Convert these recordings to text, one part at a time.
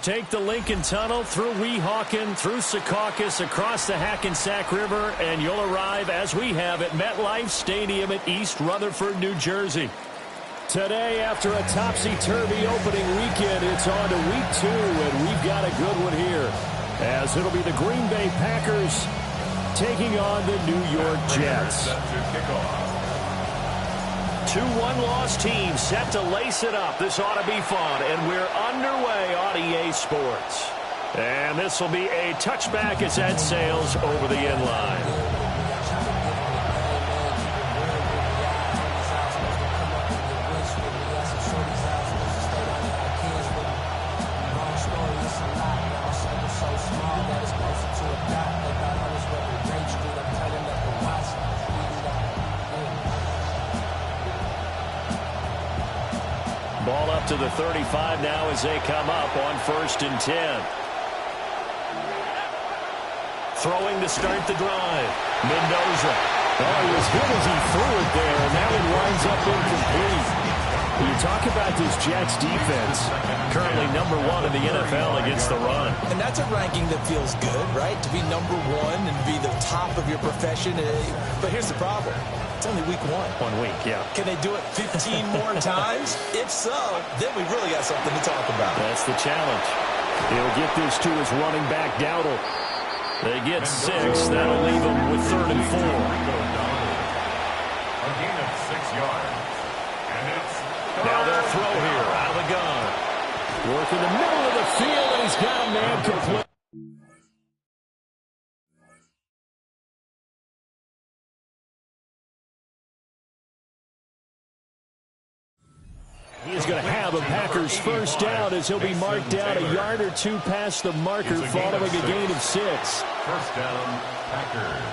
take the Lincoln Tunnel through Weehawken, through Secaucus, across the Hackensack River, and you'll arrive, as we have, at MetLife Stadium at East Rutherford, New Jersey. Today, after a topsy-turvy opening weekend, it's on to week 2, and we've got a good one here, as it'll be the Green Bay Packers taking on the New York Jets. 2 one-loss teams set to lace it up. This ought to be fun, and we're underway on EA Sports. And this will be a touchback as that sails over the end line. Ball up to the 35 now as they come up on 1st and 10. Throwing to start the drive. Mendoza. Oh, he was hit as he threw it there, and that one winds up incomplete. When you talk about this Jets defense, currently number 1 in the NFL against the run. And that's a ranking that feels good, right? To be number 1 and be the top of your profession. But here's the problem. It's only week 1. 1 week, yeah. Can they do it 15 more times? If so, then we really got something to talk about. That's the challenge. He'll get this to his running back, Dowdle. They get 6. That'll leave them with 3rd and 4. A gain of 6 yards. And it's now they'll throw here out of the gun. Work in the middle of the field, and he's got a man complete. He is going to have a Packers first down as he'll be marked down a yard or 2 past the marker following a gain of 6. First down, Packers.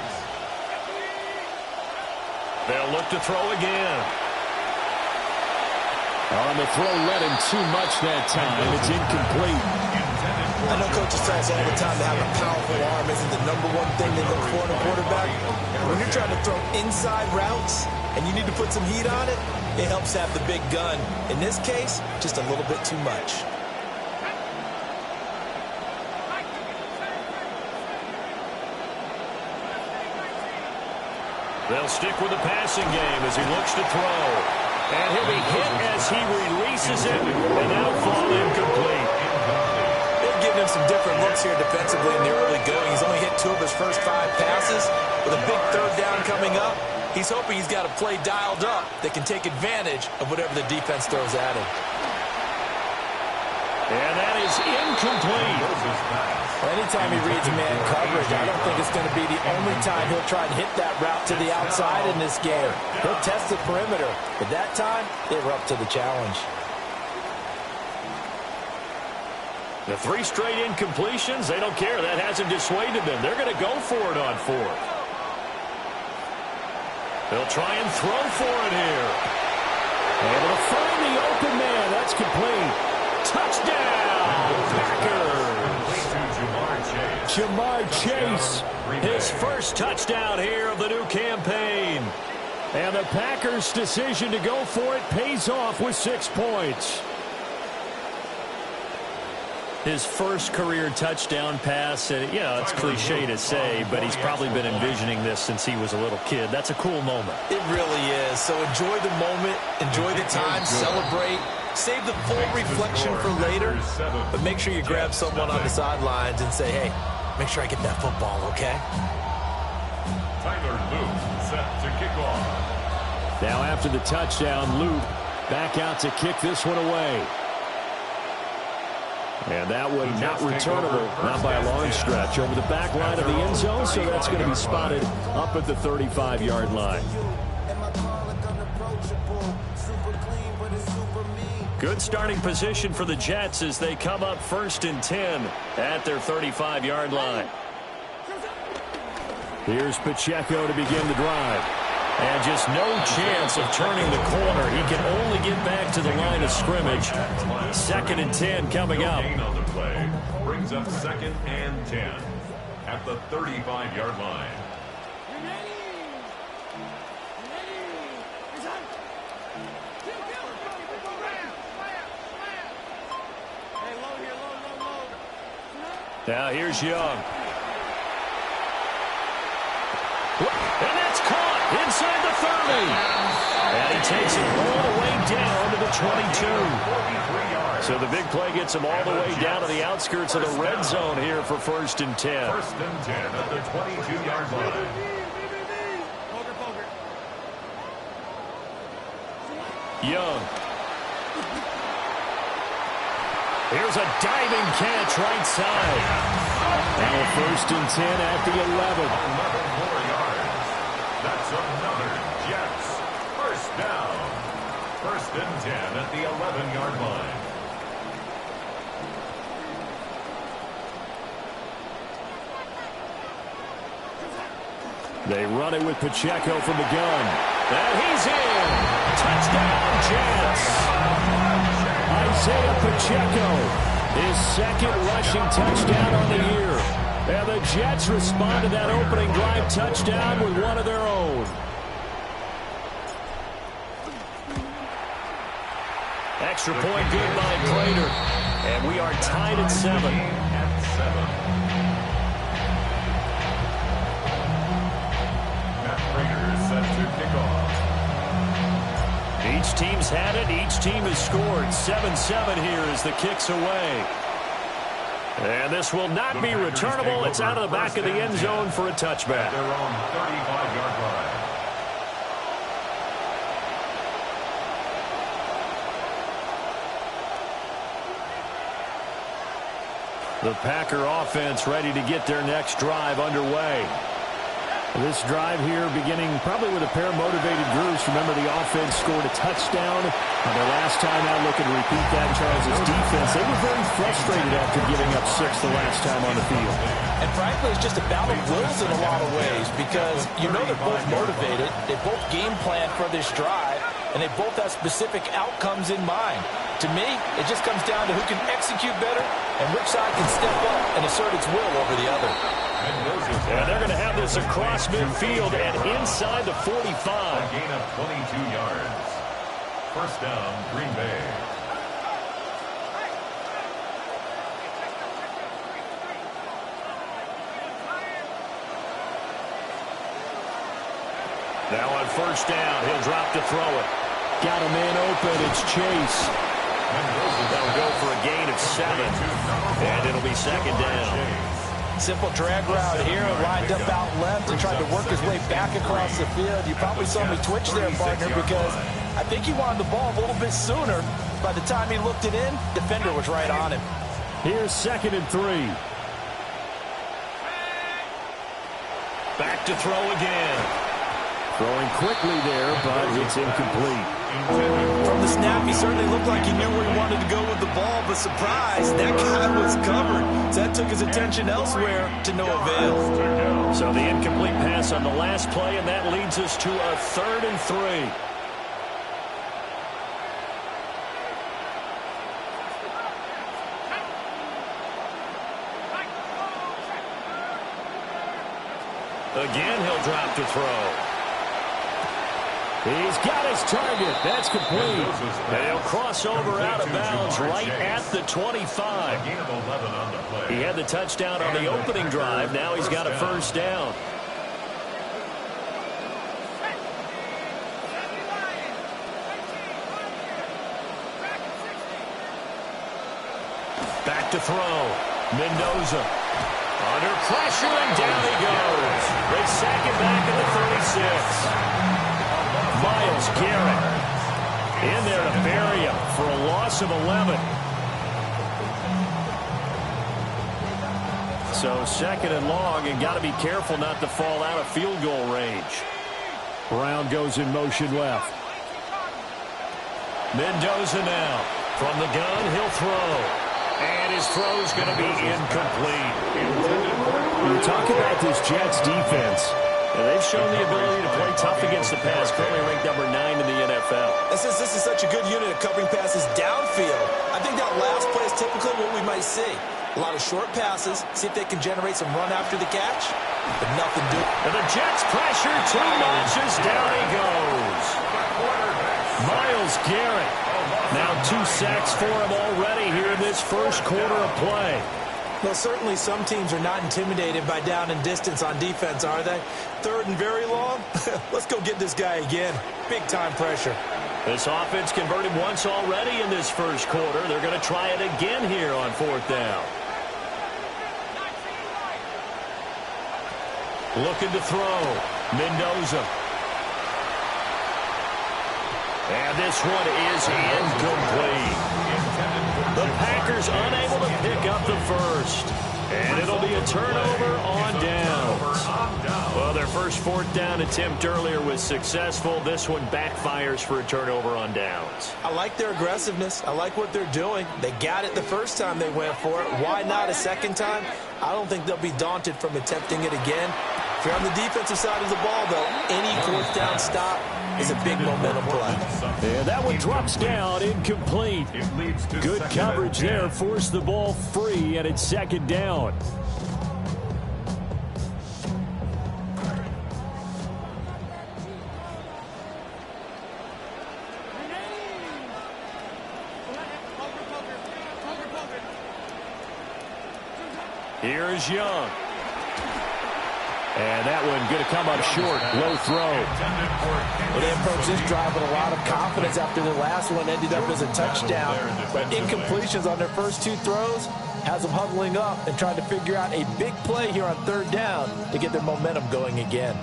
They'll look to throw again. On the throw, led him too much that time. It's incomplete. I know coaches tell us all the time to have a powerful arm isn't the number 1 thing they look for in a quarterback. When you're trying to throw inside routes and you need to put some heat on it, it helps have the big gun. In this case, just a little bit too much. They'll stick with the passing game as he looks to throw. And he'll be hit as he releases it, and that'll fall incomplete. They've given him some different looks here defensively in the early going. He's only hit 2 of his first 5 passes. With a big 3rd down coming up, he's hoping he's got a play dialed up that can take advantage of whatever the defense throws at him. And that is incomplete. Anytime he reads man coverage, I don't think it's going to be the only time he'll try and hit that route to the outside in this game. He'll test the perimeter, but that time, they were up to the challenge. The 3 straight incompletions, they don't care. That hasn't dissuaded them. They're going to go for it on 4th. They'll try and throw for it here. Able to find the open man. That's complete. Touchdown, Packers. Jamar Chase, his first touchdown here of the new campaign. And the Packers' decision to go for it pays off with 6 points. His first career touchdown pass, it's cliche to say, but he's probably been envisioning this since he was a little kid. That's a cool moment. It really is. So enjoy the moment, enjoy the time, celebrate. Save the full reflection for later, but make sure you grab someone on the sidelines and say, hey, make sure I get that football, okay? Tyler Luke set to kick off. Now after the touchdown, Luke back out to kick this one away. And that one not returnable, not by a long stretch, over the back line of the end zone, so that's going to be spotted up at the 35-yard line. Good starting position for the Jets as they come up 1st and 10 at their 35-yard line. Here's Pacheco to begin the drive. And just no chance of turning the corner. He can only get back to the line of scrimmage. 2nd and 10 coming up. On the play brings up 2nd and 10 at the 35-yard line. Now here's Young. And that's caught inside the 30. And he takes it all the way down to the 22. So the big play gets him all the way down to the outskirts of the red zone here for 1st and 10. 1st and 10 at the 22-yard line. Young. Here's a diving catch right side. Now 1st and 10 at the 11. 11 more yards. That's another Jets. 1st down. 1st and 10 at the 11-yard line. They run it with Pacheco from the gun. And he's in. Touchdown, Jets. Isaiah Pacheco, his 2nd rushing touchdown on the year. And the Jets respond to that opening drive touchdown with one of their own. Extra point good by Prater. And we are tied at 7. Set to kick off. Each team's had it. Each team has scored. 7-7 here as the kick's away. And this will not be returnable. It's out of the back of the end zone for a touchback. Their own 35-yard line. The Packer offense ready to get their next drive underway. This drive here beginning probably with a pair of motivated groups. Remember, the offense scored a touchdown on their last time out. Looking to repeat that. Charles' defense, they were very frustrated after giving up 6 the last time on the field. And frankly, it's just a battle of wills in a lot of ways because you know they're both motivated. They both game plan for this drive, and they both have specific outcomes in mind. To me, it just comes down to who can execute better and which side can step up and assert its will over the other. And they're going to have this across midfield and inside the 45. A gain of 22 yards. 1st down, Green Bay. Now on 1st down, he'll drop to throw it. Got a man open. It's Chase. That'll go for a gain of 7. And it'll be 2nd down. Simple drag route here, lined up out left and tried to work his way back across the field. You probably saw me twitch there, partner, because I think he wanted the ball a little bit sooner. By the time he looked it in, defender was right on him. Here's 2nd and 3. Back to throw again. Throwing quickly there, but it's incomplete. From the snap, he certainly looked like he knew where he wanted to go with the ball, but surprise, that guy was covered. So that took his attention elsewhere to no avail. So the incomplete pass on the last play, and that leads us to a 3rd and 3. Again, he'll drop to throw. He's got his target. That's complete. And he'll cross over out of bounds right at the 25. He had the touchdown on the opening drive. Now he's got a 1st down. Back to throw. Mendoza. Under pressure, and down he goes. They sack him back at the 36. Myles Garrett in there to bury him for a loss of 11. So 2nd and long, and got to be careful not to fall out of field goal range. Brown goes in motion left. Mendoza now. From the gun, he'll throw. And his throw's going to be incomplete. You talk about this Jets defense. And they've shown the ability to play tough against the pass, currently ranked number 9 in the NFL. And since this is such a good unit of covering passes downfield, I think that last play is typically what we might see. A lot of short passes, see if they can generate some run after the catch, but nothing doing. And the Jets pressure, 2 notches, down he goes. Myles Garrett. Now 2 sacks for him already here in this 1st quarter of play. Well, certainly some teams are not intimidated by down and distance on defense, are they? Third and very long? Let's go get this guy again. Big-time pressure. This offense converted once already in this first quarter. They're going to try it again here on fourth down. Looking to throw. Mendoza. And this one is incomplete. The Packers unable to pick up the first. And it'll be a turnover on downs. Well, their first fourth down attempt earlier was successful. This one backfires for a turnover on downs. I like their aggressiveness. I like what they're doing. They got it the first time they went for it. Why not a second time? I don't think they'll be daunted from attempting it again. If you're on the defensive side of the ball, though, any fourth down stop is a big momentum play. And that one drops down, incomplete. Good coverage there, forced the ball free, and it's second down. Here's Young. And that one going to come up short. Low throw. Well, they approached this drive with a lot of confidence after the last one ended up as a touchdown. But incompletions on their first two throws has them huddling up and trying to figure out a big play here on third down to get their momentum going again.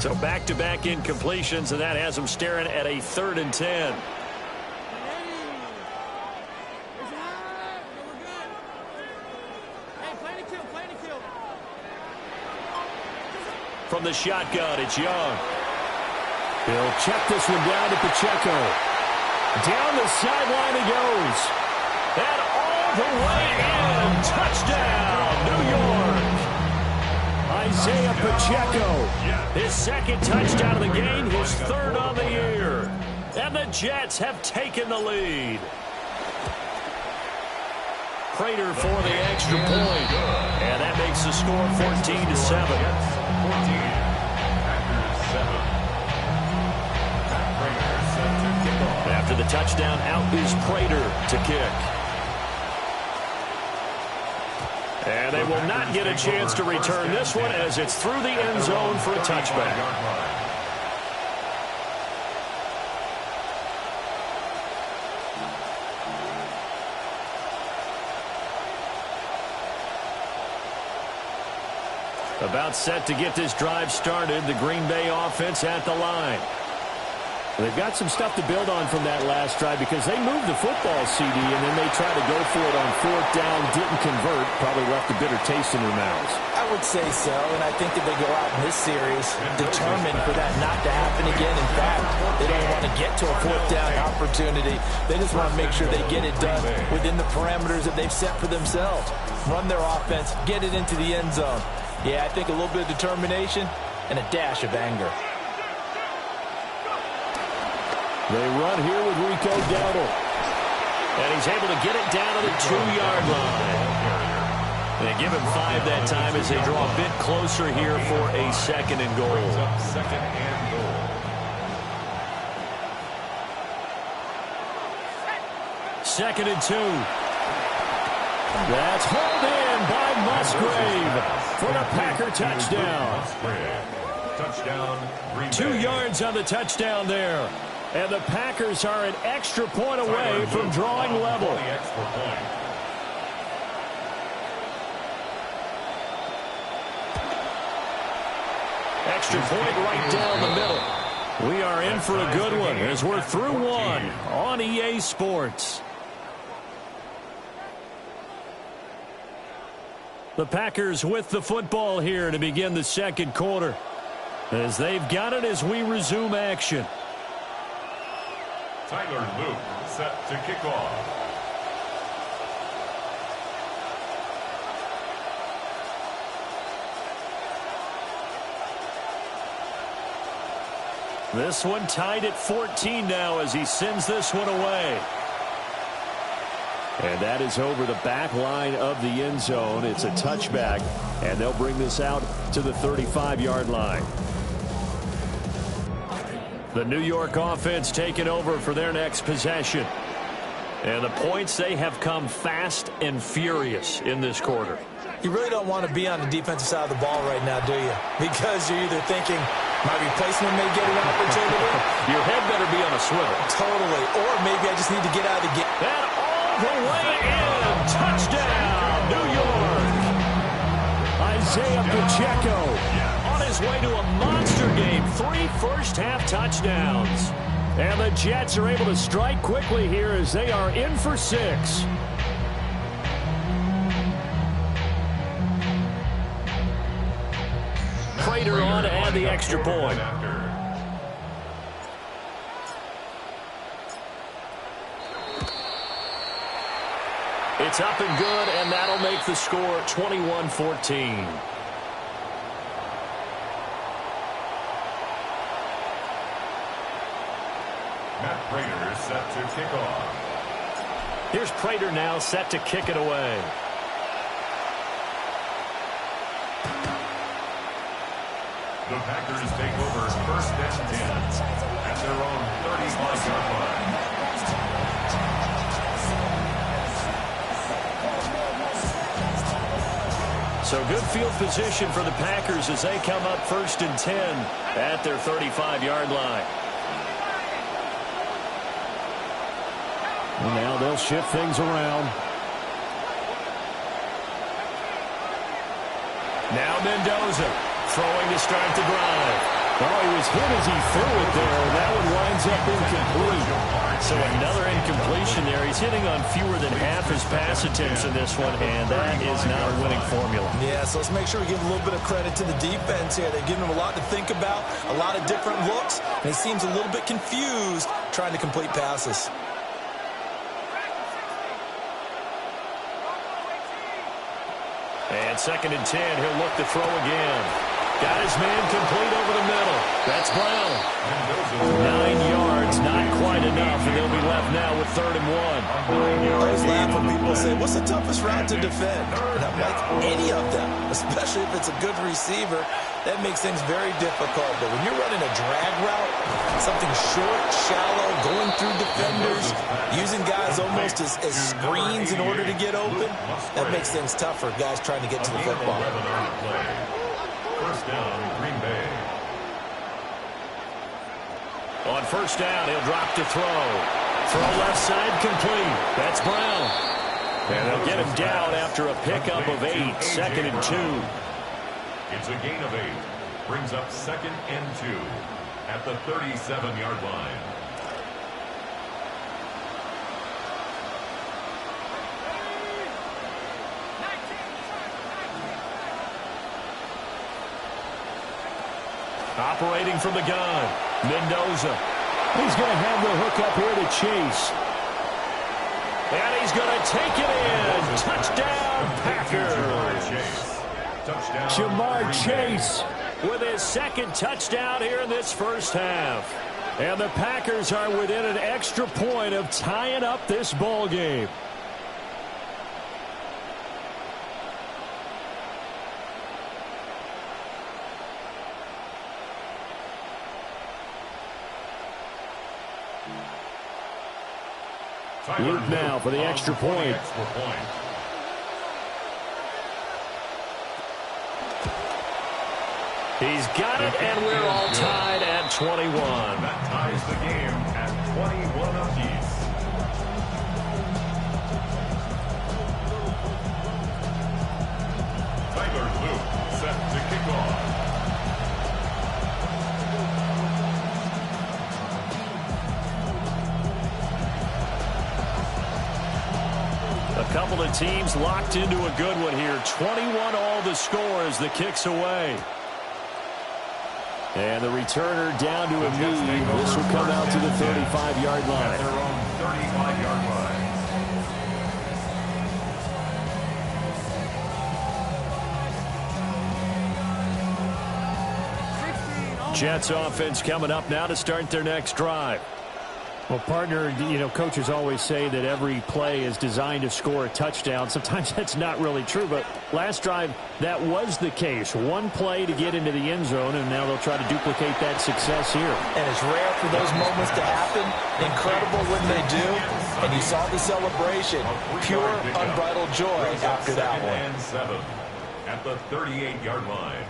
So back-to-back incompletions, and that has them staring at a 3rd and 10. From the shotgun, it's Young. He'll check this one down to Pacheco. Down the sideline he goes. And all the way in. Touchdown, New York. Isaiah Pacheco. His second touchdown of the game, his 3rd on the year. And the Jets have taken the lead. Prater for the extra point. And that makes the score 14-7. After the touchdown, out is Prater to kick. And they will not get a chance to return this one as it's through the end zone for a touchback. About set to get this drive started, the Green Bay offense at the line. They've got some stuff to build on from that last drive because they moved the football, CD, and then they tried to go for it on fourth down, didn't convert, probably left a bitter taste in their mouths. I would say so, and I think that they go out in this series determined for that not to happen again. In fact, they don't want to get to a fourth down opportunity. They just want to make sure they get it done within the parameters that they've set for themselves. Run their offense, get it into the end zone. Yeah, I think a little bit of determination and a dash of anger. They run here with Rico Dowdle. And he's able to get it down to the 2-yard line. They give him 5 that time as they draw a bit closer here for a 2nd and goal. Second and 2. That's hauled in by Musgrave for the Packer touchdown. 2 yards on the touchdown there. And the Packers are an extra point away from drawing level. Extra point right down the middle. We are in for a good one as we're through one on EA Sports. The Packers with the football here to begin the second quarter, as they've got it as we resume action. Tyler Luke set to kick off. This one tied at 14 now as he sends this one away. And that is over the back line of the end zone. It's a touchback, and they'll bring this out to the 35-yard line. The New York offense taking over for their next possession. And the points, they have come fast and furious in this quarter. You really don't want to be on the defensive side of the ball right now, do you? Because you're either thinking, my replacement may get an opportunity. Your head better be on a swivel. Totally. Or maybe I just need to get out of the game. And all the way in. Touchdown, New York. Isaiah Pacheco on his way to a monster game. 3 first-half touchdowns. And the Jets are able to strike quickly here as they are in for 6. Prater on to add the extra point. It's up and good, and that'll make the score 21-14. Matt Prater is set to kick off. Here's Prater now set to kick it away. The Packers take over first and 10 at their own 35-yard line. So good field position for the Packers as they come up first and 10 at their 35-yard line. And now they'll shift things around. Now Mendoza. Throwing to start the drive. Oh, he was hit as he threw it there, and that one winds up incomplete. So another incompletion there. He's hitting on fewer than half his pass attempts in this one, and that is not a winning formula. Yeah, so let's make sure we give a little bit of credit to the defense here. They're giving him a lot to think about, a lot of different looks, and he seems a little bit confused trying to complete passes. And second and 10, he'll look to throw again. Got his man complete over the middle. That's Brown. 9 yards, not quite enough, and they'll be left now with 3rd and 1. I always laugh when people say, what's the toughest route to defend? And I'm like, any of them, especially if it's a good receiver. That makes things very difficult. But when you're running a drag route, something short, shallow, going through defenders, using guys almost as screens in order to get open, that makes things tough for guys trying to get to the football. First down, Green Bay. On first down, he'll drop to throw. Throw left side complete. That's Brown. And they'll get him down after a pickup of 8. 2nd and 2. It's a gain of 8. Brings up 2nd and 2 at the 37-yard line. Operating from the gun, Mendoza. He's going to have the hook up here to Chase. And he's going to take it in. Touchdown, Packers. Jamar Chase with his 2nd touchdown here in this first half. And the Packers are within an extra point of tying up this ball game. Luke now for the extra point. He's got it, and we're all tied at 21. That ties the game at 21 apiece. Tyler Luke set to kick off. A couple of teams locked into a good one here. 21 all the score as the kick's away. And the returner down to a knee. This will come out to the 35-yard line. Their own 35-yard line. Jets offense coming up now to start their next drive. Well, partner, you know, coaches always say that every play is designed to score a touchdown. Sometimes that's not really true, but last drive, that was the case. One play to get into the end zone, and now they'll try to duplicate that success here. And it's rare for those moments to happen. Incredible when they do. And you saw the celebration. Pure, unbridled joy after that one. And 7 at the 38-yard line.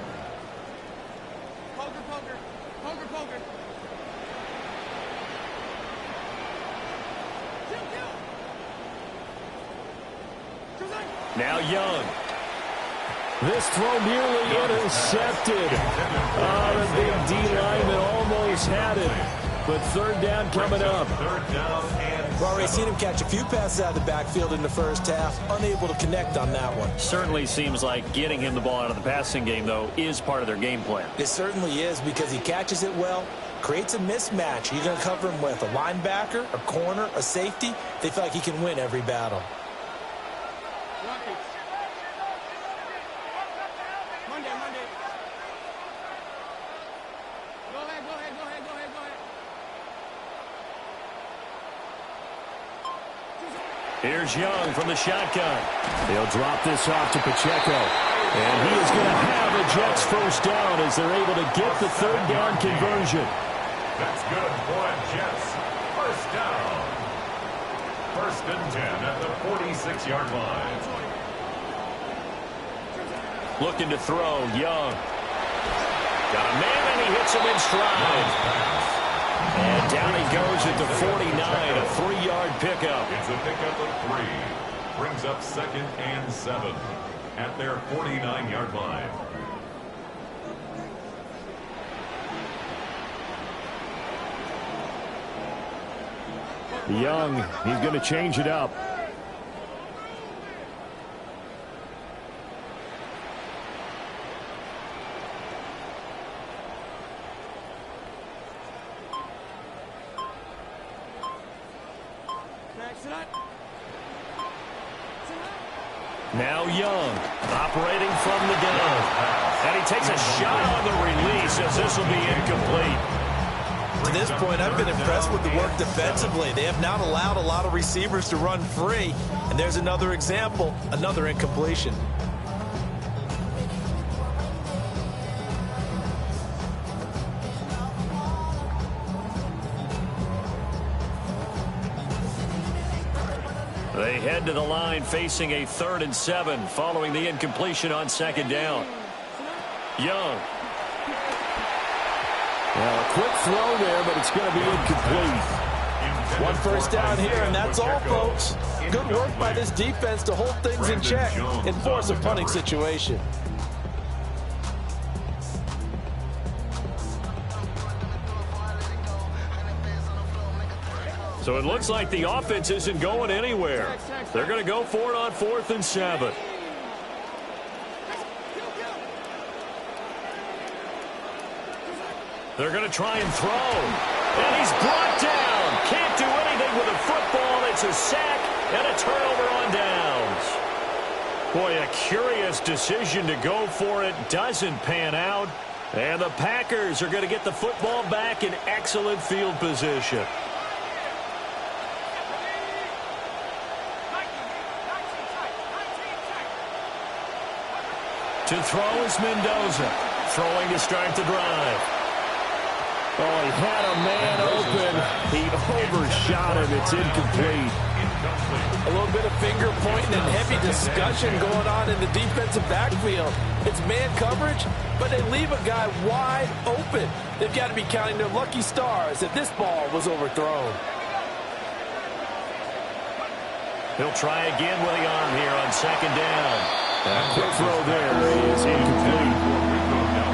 Poker. Now Young. This throw nearly intercepted. The big D lineman almost had it. But third down coming up. We've already seen him catch a few passes out of the backfield in the first half. Unable to connect on that one. Certainly seems like getting him the ball out of the passing game, though, is part of their game plan. It certainly is because he catches it well, creates a mismatch. You're going to cover him with a linebacker, a corner, a safety. They feel like he can win every battle. Monday. Go ahead. Here's Young from the shotgun. They'll drop this off to Pacheco. And he is going to have the Jets first down as they're able to get the third down conversion. That's good for Jets. First down. First and 10 at the 46-yard line. Looking to throw, Young. Got a man, and he hits him in stride. And down he goes at the 49, a 3-yard pickup. It's a pickup of 3. Brings up second and 7 at their 49-yard line. Young, he's going to change it up. Now Young, operating from the gun. And he takes a shot on the release as this will be incomplete. To this point, I've been impressed with the work defensively. They have not allowed a lot of receivers to run free. And there's another example, another incompletion. They head to the line facing a 3rd and 7 following the incompletion on second down. Young. Well, a quick throw there, but it's going to be incomplete. One first down here, and that's all, folks. Good work by this defense to hold things in check and force a punting situation. So it looks like the offense isn't going anywhere. They're going to go for it on 4th and 7. They're going to try and throw. And he's brought down. Can't do anything with a football. It's a sack and a turnover on downs. Boy, a curious decision to go for it. Doesn't pan out. And the Packers are going to get the football back in excellent field position. To throw is Mendoza. Throwing to start the drive. Oh, he had a man open. He overshot him. It's incomplete. A little bit of finger pointing and heavy discussion going on in the defensive backfield. It's man coverage, but they leave a guy wide open. They've got to be counting their lucky stars that this ball was overthrown. He'll try again with the arm here on second down. A quick throw there is incomplete.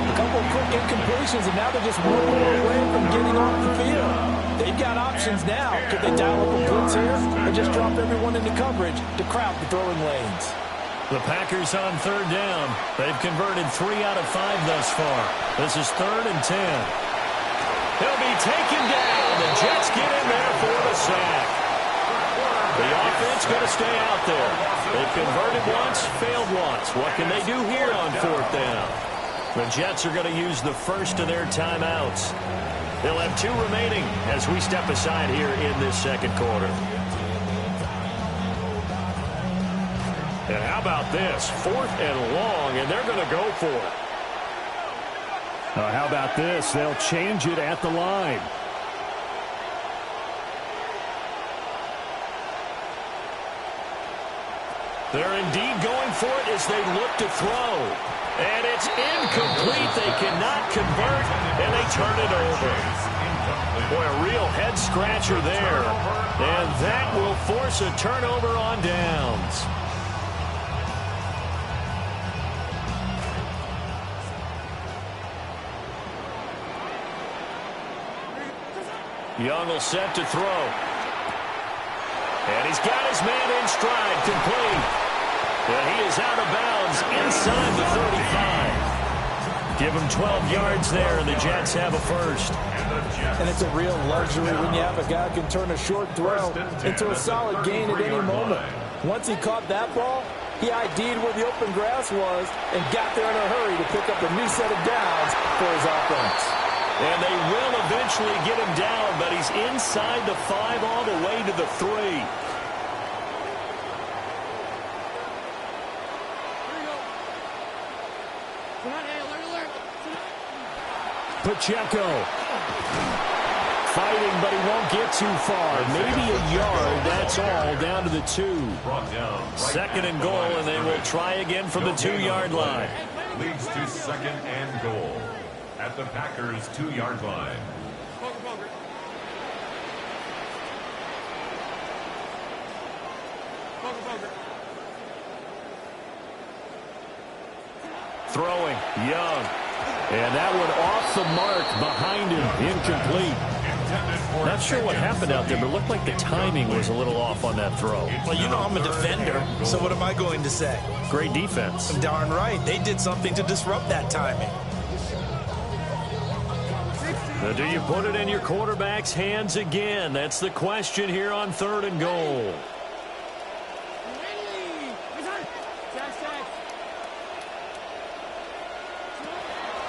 A couple of quick incompletions, and now they're just one more away from getting off the field. They've got options now. Could they dial up a blitz here or just drop everyone into coverage to crowd the throwing lanes? The Packers on third down. They've converted 3 out of 5 thus far. This is 3rd and 10. He'll be taken down. The Jets get in there for the sack. The offense going to stay out there. They've converted once, failed once. What can they do here on 4th down? The Jets are going to use the first of their timeouts. They'll have 2 remaining as we step aside here in this second quarter. And how about this? 4th and long, and they're going to go for it. How about this? They'll change it at the line. They're indeed going for it as they look to throw. And it's incomplete. They cannot convert, and they turn it over. Boy, a real head-scratcher there. And that will force a turnover on downs. Young will set to throw. And he's got his man in stride, complete. And he is out of bounds inside the 35. Give him 12 yards there, and the Jets have a first. And it's a real luxury when you have a guy who can turn a short throw into a solid gain at any moment. Once he caught that ball, he ID'd where the open grass was and got there in a hurry to pick up a new set of downs for his offense. And they will eventually get him down, but he's inside the 5 all the way to the 3. Pacheco fighting, but he won't get too far. Maybe a yard, that's all, down to the 2. 2nd and goal, and they will try again from the 2-yard line. Leads to 2nd and goal at the Packers' 2-yard line. Throwing, Young. And that one off the mark behind him, incomplete. Not sure what happened out there, but it looked like the timing was a little off on that throw. Well, you know I'm a defender, so what am I going to say? Great defense. Darn right. They did something to disrupt that timing. Now, do you put it in your quarterback's hands again? That's the question here on 3rd and goal.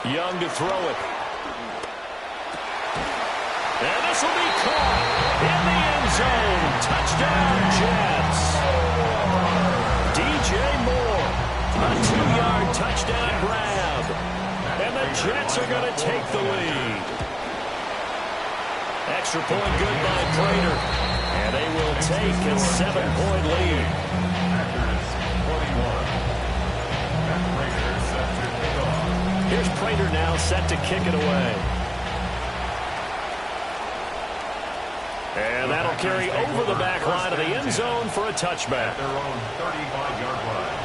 Young to throw it. And this will be caught in the end zone. Touchdown, Jets. DJ Moore, a 2-yard touchdown grab. And the Jets are going to take the lead. Extra point good by Prater. And they will take a 7-point lead. Here's Prater now set to kick it away. And that'll carry over the back line of the end zone for a touchback. Their own 35-yard line.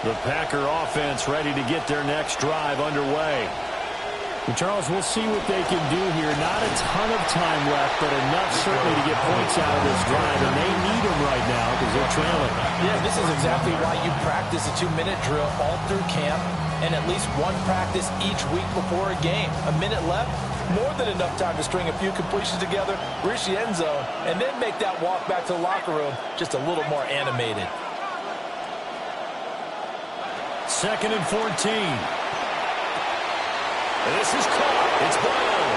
The Packer offense ready to get their next drive underway. And Charles, we'll see what they can do here. Not a ton of time left, but enough certainly to get points out of this drive, and they need them right now because they're trailing. Yeah, this is exactly why you practice a 2-minute drill all through camp and at least one practice each week before a game. A minute left, more than enough time to string a few completions together, reach the end zone, and then make that walk back to the locker room just a little more animated. 2nd and 14. This is caught. It's Brown.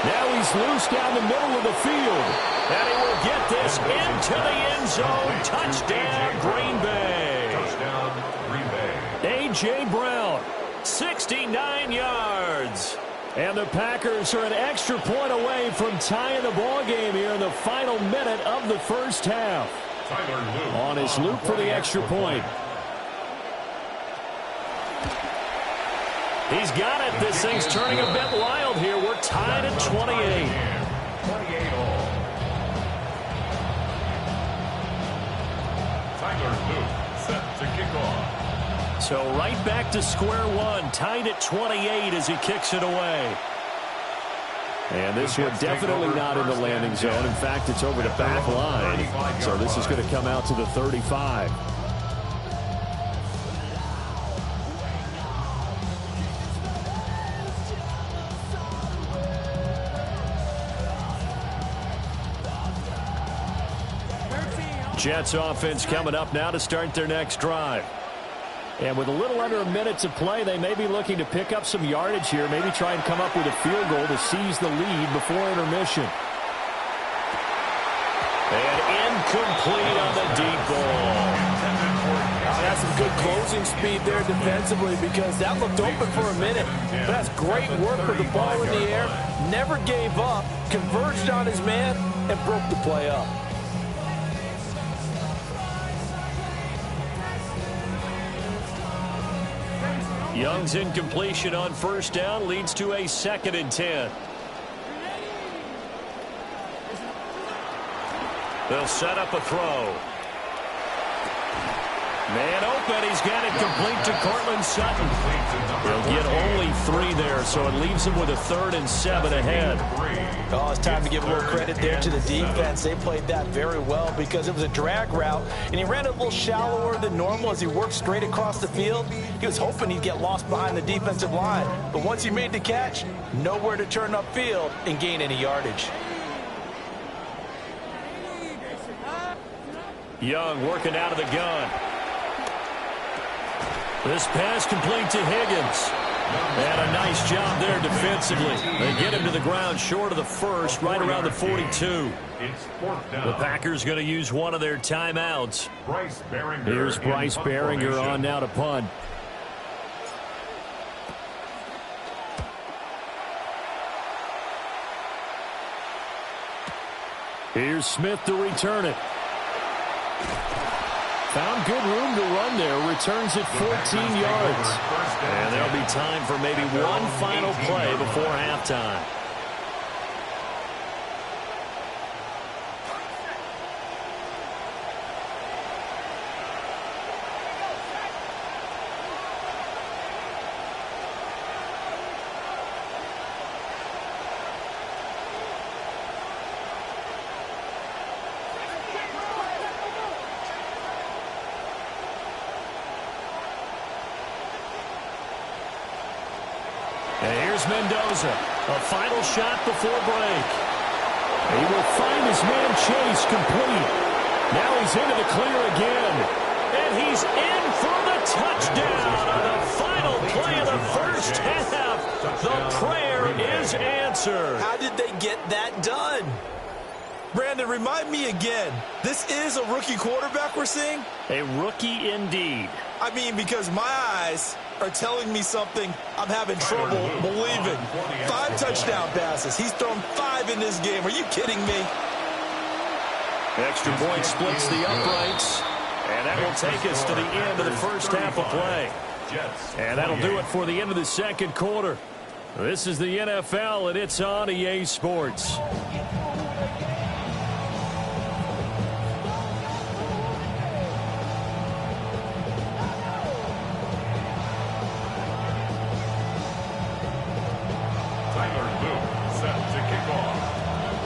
Now he's loose down the middle of the field. And he will get this into the end zone. Touchdown, Green Bay. Touchdown, Green Bay. A.J. Brown, 69 yards. And the Packers are an extra point away from tying the ball game here in the final minute of the first half. On his loop for the extra point. He's got it. This thing's turning a bit wild here. We're tied at 28. 28 all. Tyler Luke set to kick off. So right back to square one. Tied at 28 as he kicks it away. And this one definitely not in the landing zone. In fact, it's over the back line. So this is going to come out to the 35. Jets offense coming up now to start their next drive. And with a little under a minute to play, they may be looking to pick up some yardage here, maybe try and come up with a field goal to seize the lead before intermission. And incomplete on the deep ball. That's some good closing speed there defensively because that looked open for a minute. But that's great work with the ball in the air. Never gave up, converged on his man, and broke the play up. Young's incompletion on first down leads to a 2nd and 10. They'll set up a throw. Man open, he's got it complete to Cortland Sutton. He'll get only 3 there, so it leaves him with a 3rd and 7 ahead. Oh, it's time to give a little credit there to the defense. They played that very well because it was a drag route, and he ran a little shallower than normal as he worked straight across the field. He was hoping he'd get lost behind the defensive line, but once he made the catch, nowhere to turn upfield and gain any yardage. Young working out of the gun. This pass complete to Higgins. And a nice job there defensively. They get him to the ground short of the first, right around the 42. The Packers going to use one of their timeouts. Here's Bryce Behringer on now to punt. Here's Smith to return it. Found good room to run there. Returns it 14 yards. And there'll be time for maybe one final play before halftime. Mendoza, a final shot before break. He will find his man Chase complete. Now he's into the clear again. And he's in for the touchdown on the final play of the first half. The prayer is answered. How did they get that done? Brandon, remind me again, this is a rookie quarterback we're seeing? A rookie indeed. I mean, because my eyes are telling me something I'm having trouble believing. 5 touchdown passes. He's thrown 5 in this game. Are you kidding me? Extra point splits the uprights. And that will take us to the end of the first half of play. And that'll do it for the end of the second quarter. This is the NFL, and it's on EA Sports.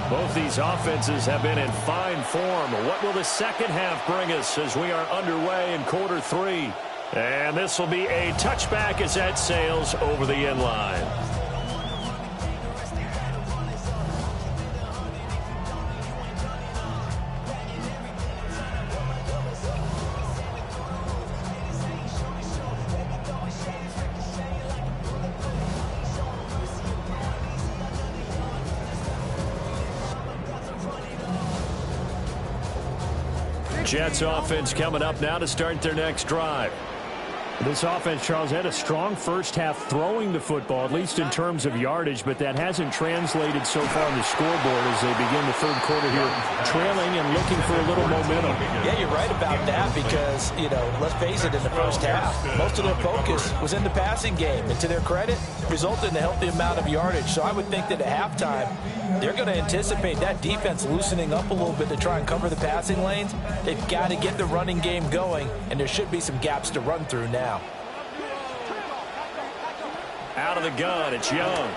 Both these offenses have been in fine form. What will the second half bring us as we are underway in quarter 3? And this will be a touchback as that sails over the end line. Jets offense coming up now to start their next drive. This offense, Charles, had a strong first half throwing the football, at least in terms of yardage, but that hasn't translated so far on the scoreboard as they begin the third quarter here, trailing and looking for a little momentum. Yeah, you're right about that because, you know, let's face it, in the first half, most of their focus was in the passing game. And to their credit, resulted in a healthy amount of yardage. So I would think that at halftime, they're going to anticipate that defense loosening up a little bit to try and cover the passing lanes. They've got to get the running game going, and there should be some gaps to run through now. Out of the gun, it's Young.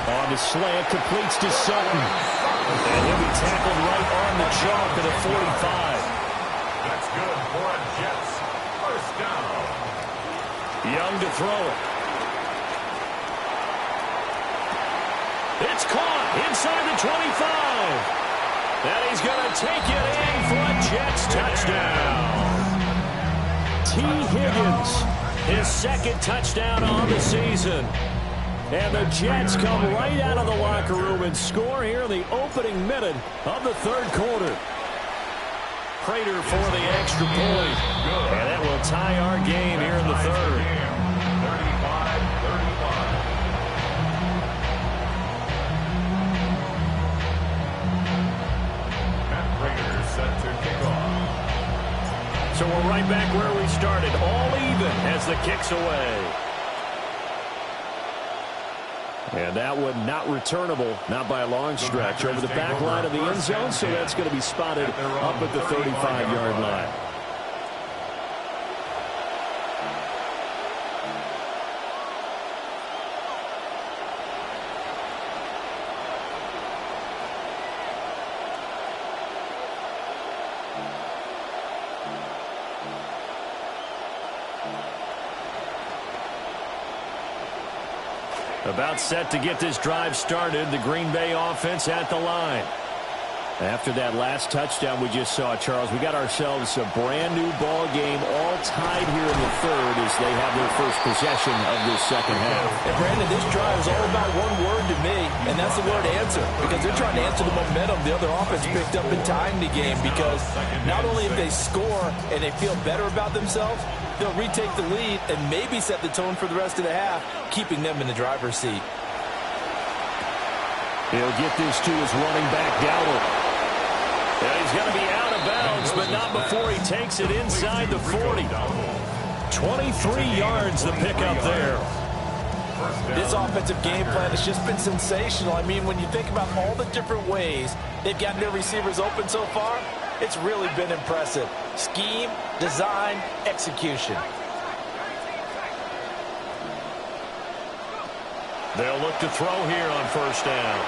On the slant, completes to Sutton. And he'll be tackled right on the chalk at the 45. That's good for a Jets first down. Young to throw it. It's caught inside the 25. And he's going to take it in for a Jets touchdown. T. Higgins, his second touchdown on the season. And the Jets come right out of the locker room and score here in the opening minute of the third quarter. Prater for the extra point. And that will tie our game here in the third. 35-35. Matt Prater set to kick off. So we're right back where we started, all even as the kick's away. And that one not returnable, not by a long stretch, over the back line of the end zone, so that's going to be spotted up at the 35-yard line. About set to get this drive started, the Green Bay offense at the line. After that last touchdown we just saw, Charles, we got ourselves a brand-new ball game, all tied here in the third as they have their first possession of this second half. And, Brandon, this drive is all about one word to me, and that's the word answer, because they're trying to answer the momentum the other offense picked up in tying the game, because not only if they score and they feel better about themselves, they'll retake the lead and maybe set the tone for the rest of the half, keeping them in the driver's seat. He'll get this to his running back, Dowdle. And he's going to be out of bounds, but not before he takes it inside the 40. 23 yards the pickup there. This offensive game plan has just been sensational. I mean, when you think about all the different ways they've gotten their receivers open so far, it's really been impressive. Scheme, design, execution. They'll look to throw here on first down.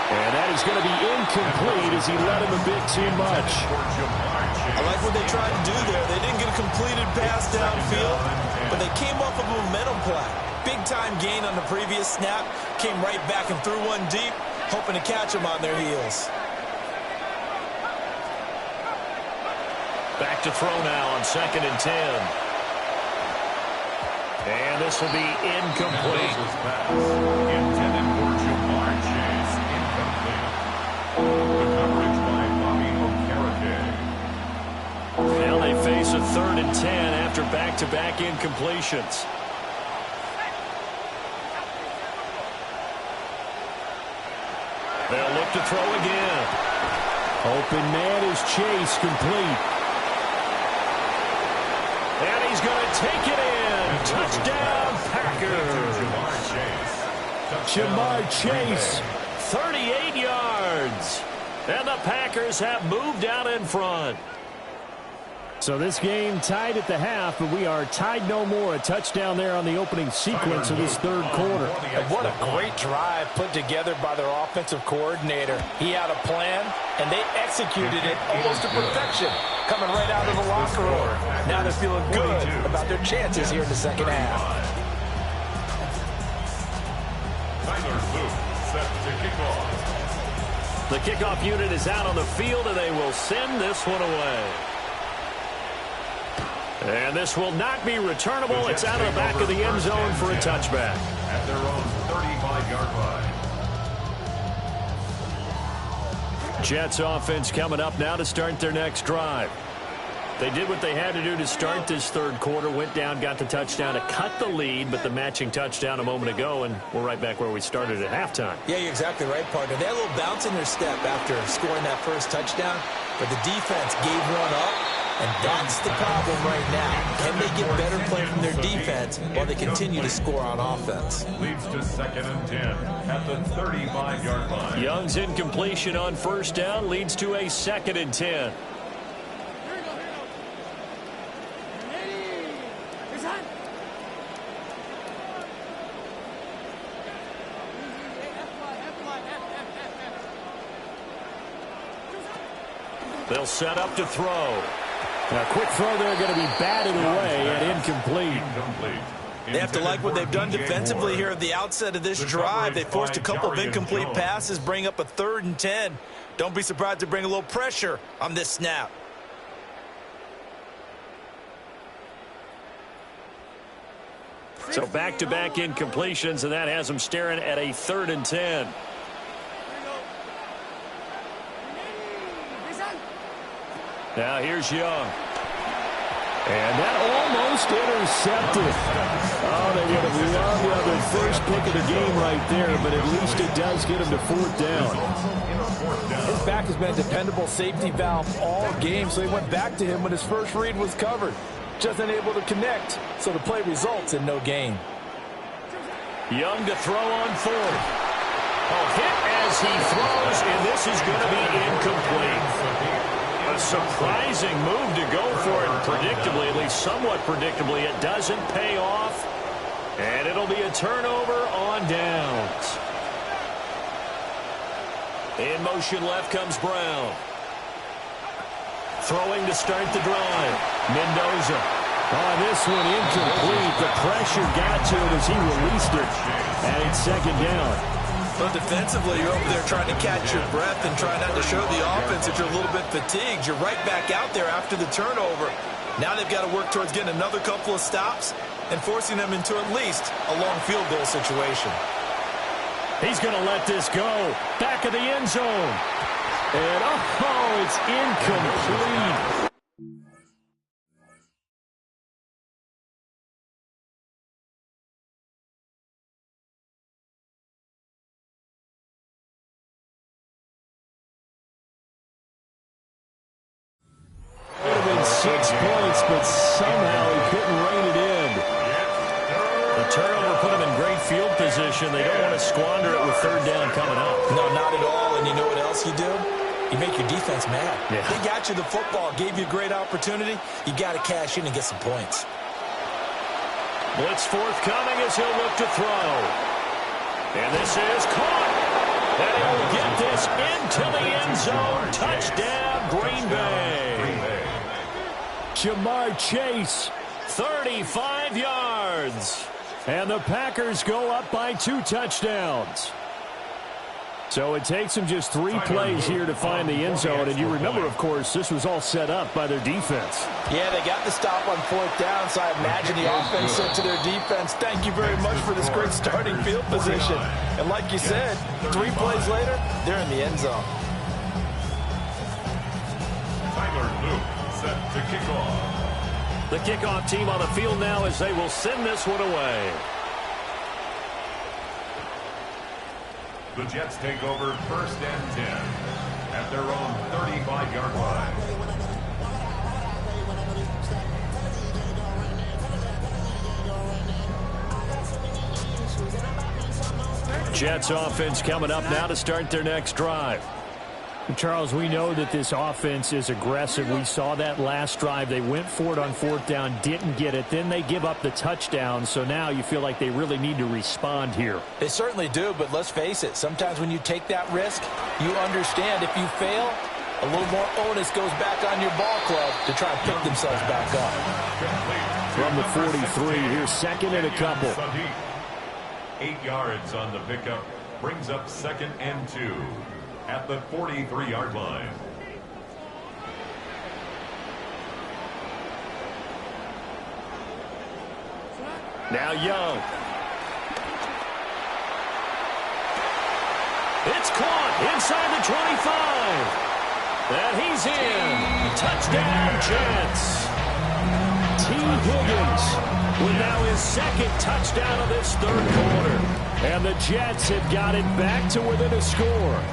And that is going to be incomplete as he led him a bit too much. I like what they tried to do there. They didn't get a completed pass downfield, but they came off of a momentum play. Big-time gain on the previous snap, came right back and threw one deep, hoping to catch them on their heels. Back to throw now on 2nd and 10. And this will be incomplete. Intended for Jamar Chase. Incomplete. The coverage by Bobby Okereke. Now they face a 3rd and 10 after back-to-back incompletions. They'll look to throw again. Open man is Chase, complete. And he's going to take it in. Touchdown, Packers. Jamar Chase, 38 yards. And the Packers have moved out in front. So this game tied at the half, but we are tied no more. A touchdown there on the opening sequence of this third quarter. And what a great drive put together by their offensive coordinator. He had a plan, and they executed it almost to perfection, coming right out of the locker room. Now they're feeling good about their chances here in the second half. Tyler Luke set to kick off. The kickoff unit is out on the field, and they will send this one away. And this will not be returnable. It's out of the back of the end zone for a touchback. At their own 35-yard line. Jets offense coming up now to start their next drive. They did what they had to do to start this third quarter, went down, got the touchdown to cut the lead, but the matching touchdown a moment ago, and we're right back where we started at halftime. Yeah, you're exactly right, partner. They had a little bounce in their step after scoring that first touchdown, but the defense gave one up, and that's the problem right now. Can they get better play from their defense while they continue to score on offense? Leads to 2nd and 10 at the 35-yard line. Young's incompletion on first down leads to a 2nd and 10. They'll set up to throw. A quick throw there going to be batted away and incomplete. They have to like what they've done defensively here at the outset of this drive. They forced a couple of incomplete passes, bring up a 3rd and 10. Don't be surprised to bring a little pressure on this snap. So back-to-back incompletions, and that has them staring at a 3rd and 10. Now here's Young. And that almost intercepted. Oh, they would have loved to have their first pick of the game right there, but at least it does get them to 4th down. His back has been a dependable safety valve all game, so he went back to him when his first read was covered. Just unable to connect, so the play results in no gain. Young to throw on 4th. Oh, hit as he throws, and this is going to be incomplete. A surprising move to go for it, and predictably, at least somewhat predictably, it doesn't pay off. And it'll be a turnover on downs. In motion left comes Brown. Throwing to start the drive. Mendoza. Oh, this one incomplete. The pressure got to him as he released it. And it's 2nd down. But defensively, you're over there trying to catch your breath and try not to show the offense that you're a little bit fatigued. You're right back out there after the turnover. Now they've got to work towards getting another couple of stops and forcing them into at least a long field goal situation. He's going to let this go. Back of the end zone. And, oh, it's incomplete. Would have been 6 points, but somehow he couldn't rein it in. The turnover put him in great field position. They don't want to squander it with 3rd down coming up. No, not at all. And you know what else you do? You make your defense mad. Yeah. They got you the football, gave you a great opportunity. You got to cash in and get some points. Blitz forthcoming as he'll look to throw. And this is caught. And he'll get this into the end zone. Touchdown, Green Bay. Jamar Chase, 35 yards. And the Packers go up by 2 touchdowns. So it takes them just 3 plays here to find the end zone. And you remember, of course, this was all set up by their defense. Yeah, they got the stop on 4th down, so I imagine the offense said to their defense, thank you very much for this great starting field position. And like you said, 3 plays later, they're in the end zone. Tyler Luke set to kick off. The kickoff team on the field now as they will send this one away. The Jets take over 1st and 10 at their own 35-yard line. Jets offense coming up now to start their next drive. Charles, we know that this offense is aggressive. We saw that last drive. They went for it on 4th down, didn't get it. Then they give up the touchdown. So now you feel like they really need to respond here. They certainly do, but let's face it. Sometimes when you take that risk, you understand if you fail, a little more onus goes back on your ball club to try and pick themselves back up. From the 43, here's 2nd and a couple. 8 yards on the pickup brings up 2nd and 2 at the 43-yard line. Now Young. It's caught inside the 25. And he's in. Touchdown, Jets. T. Higgins with now his 2nd touchdown of this 3rd quarter. And the Jets have got it back to within a score.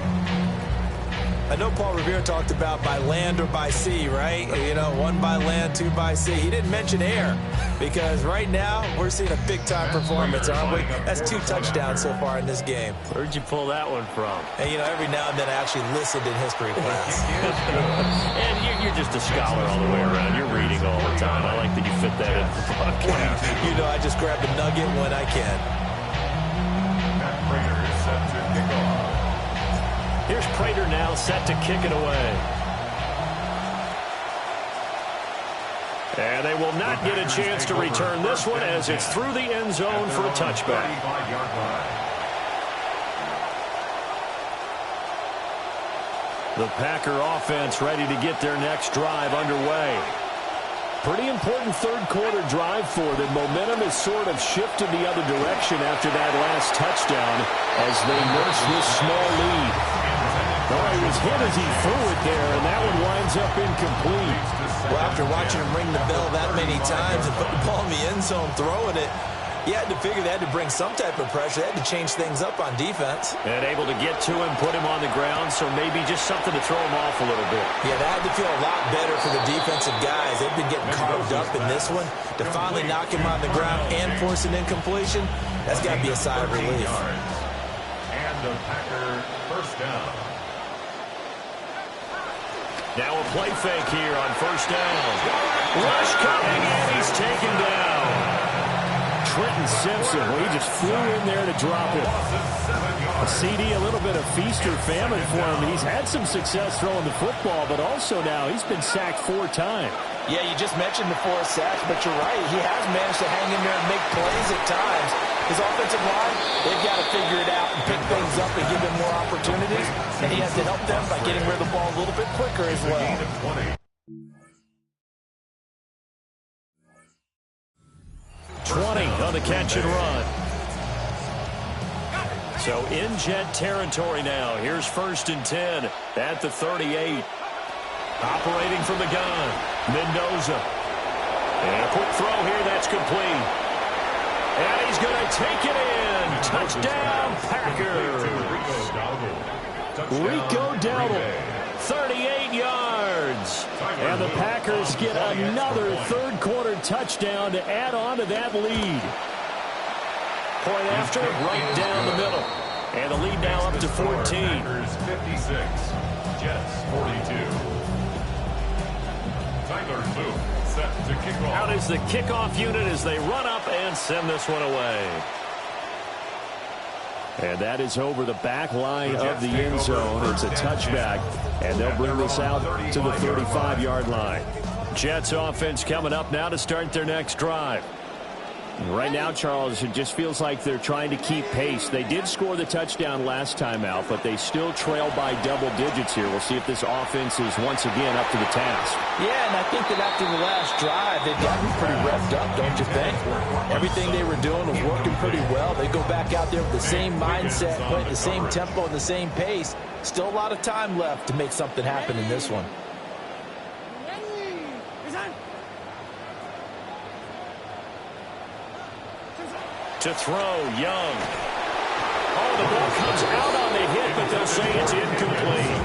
I know Paul Revere talked about by land or by sea, right? You know, 1 by land, 2 by sea. He didn't mention air because right now we're seeing a big-time performance, aren't we? That's 2 touchdowns so far in this game. Where'd you pull that one from? And, you know, every now and then I actually listened in history class. And you're just a scholar all the way around. You're reading all the time. I like that you fit that in the podcast. You know, I just grab a nugget when I can. Matt Prater is set to kick off. Here's Prater now set to kick it away. And they will not get a chance to return this one as it's through the end zone for a touchback. The Packer offense ready to get their next drive underway. Pretty important third-quarter drive for them. Momentum has sort of shifted the other direction after that last touchdown as they nurse this small lead. Oh, he was hit as he threw it there, and that one winds up incomplete. Well, after watching him ring the bell that many times and put the ball in the end zone throwing it, you had to figure they had to bring some type of pressure. They had to change things up on defense. And able to get to him, put him on the ground, so maybe just something to throw him off a little bit. Yeah, that had to feel a lot better for the defensive guys. They've been getting carved up in this one. To finally knock him on the ground and force an incompletion, that's got to be a sigh of relief. And the Packer first down. Now a play fake here on first down. Rush coming, and he's taken down. Trenton Simpson, well, he just flew in there to drop it. A CD, a little bit of feast or famine for him. He's had some success throwing the football, but also now he's been sacked 4 times. Yeah, you just mentioned the 4 sacks, but you're right. He has managed to hang in there and make plays at times. His offensive line, they've got to figure it out and pick things up and give him more opportunities. And he has to help them by getting rid of the ball a little bit quicker as well. 20 on the catch and run. So in Jet territory now. Here's 1st and 10 at the 38. Operating from the gun, Mendoza. And a quick throw here, that's complete. And he's going to take it in. Touchdown, Packers. Rico Dowdle. 38 yards. And the Packers get another third-quarter touchdown to add on to that lead. Point after, right down the middle. And the lead now up to 14. Packers 56, Jets 42. Tyler Luke set to kick off. Out is the kickoff unit as they run up and send this one away. And that is over the back line of the end zone. It's a touchback, and they'll bring this out to the 35-yard line. Jets offense coming up now to start their next drive. Right now, Charles, it just feels like they're trying to keep pace. They did score the touchdown last time out, but they still trail by double digits here. We'll see if this offense is once again up to the task. Yeah, and I think that after the last drive, they've gotten pretty revved up, don't you think? Everything they were doing was working pretty well. They go back out there with the same mindset, playing the same tempo and the same pace. Still a lot of time left to make something happen in this one. To throw, Young. Oh, the ball comes out on the hit, but they'll say it's incomplete.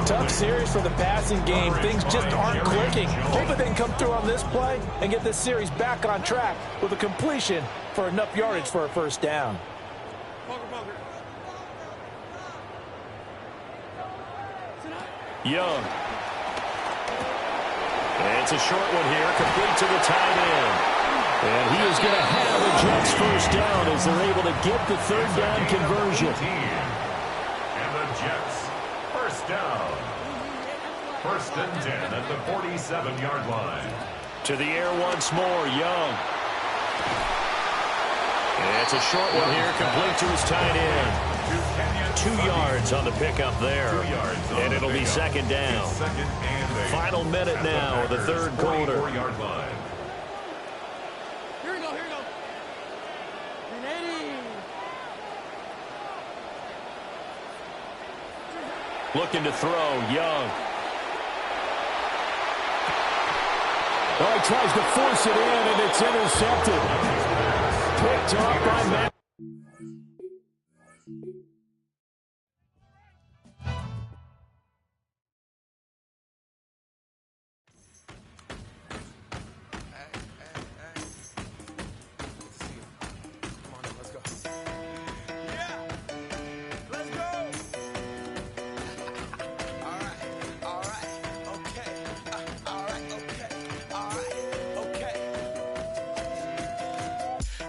Tough series for the passing game. Things just aren't clicking. Hoping they can come through on this play and get this series back on track with a completion for enough yardage for a first down. Young. And it's a short one here, complete to the tight end. And he is going to have the Jets first down as they're able to get the third down conversion. And the Jets first down. 1st and 10 at the 47-yard line. To the air once more, Young. And it's a short one here, complete to his tight end. 2 yards on the pickup there. And it'll be second down. Final minute now of the third quarter. Looking to throw, Young. Oh, he tries to force it in, and it's intercepted. Picked off by Madden.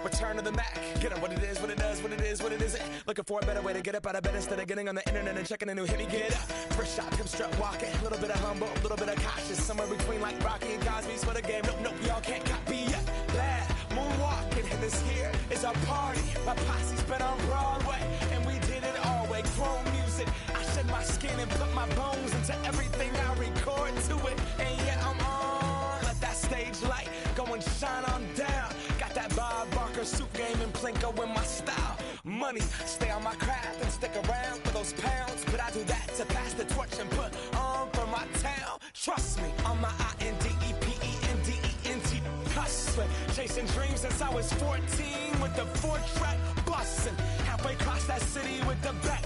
Return of the Mac. Get up what it is, what it does, what it is, what it isn't. Looking for a better way to get up out of bed instead of getting on the internet and checking a new hit. Me get up. First shot, come strut walking. A little bit of humble, a little bit of cautious. Somewhere between like Rocky and Cosby's for the game. Nope, y'all can't copy yet. Glad moonwalking, and this here is our party. My posse's been on Broadway, and we did it all way. Chrome music. I shed my skin and put my bones into everything I record to it. And yeah, I'm on. Let that stage light go and shine on down. Got that Bob Barker suit game and Plinko in my style. Money, stay on my craft and stick around for those pounds. But I do that to pass the torch and put on for my town. Trust me, on my INDEPENDENT hustling. Chasing dreams since I was 14 with the 4-track bustin'. Halfway across that city with the back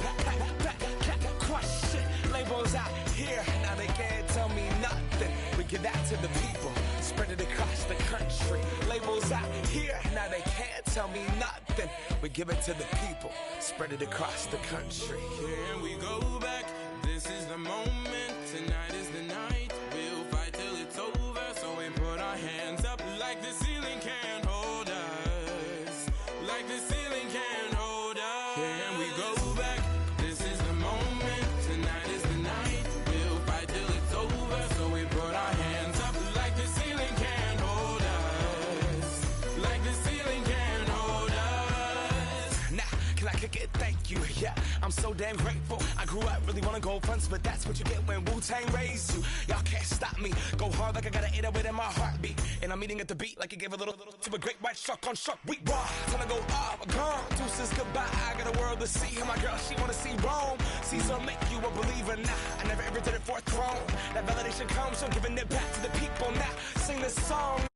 crush shit. Labels out here, now they can't tell me nothing. We give that to the people, spread it across the country. Labels out here, now they can't tell me nothing. We give it to the people, spread it across the country. Here we go back, this is the moment, tonight is the night. We'll fight till it's over, so we put our hands up like the ceiling can't hold us. Like the ceiling can't hold us. Here we go back, this is the moment, tonight is the night. We'll fight till it's over, so we put our hands up like the ceiling can't hold us. Like the ceiling can't hold us. Now, can I kick it? Thank you, yeah, I'm so damn grateful. I grew up really wanna go fronts, but that's what you get when Wu-Tang raised you. Y'all can't stop me, go hard like I got an 808 in my heartbeat. And I'm eating at the beat like it gave a little to a great white shark on shark. We raw, time to go off, gone. Deuces goodbye, I got a world to see. And my girl, she wanna see Rome. Caesar make you a believer, nah, I never ever did it for a throne. That validation comes from giving it back to the people now. Sing this song.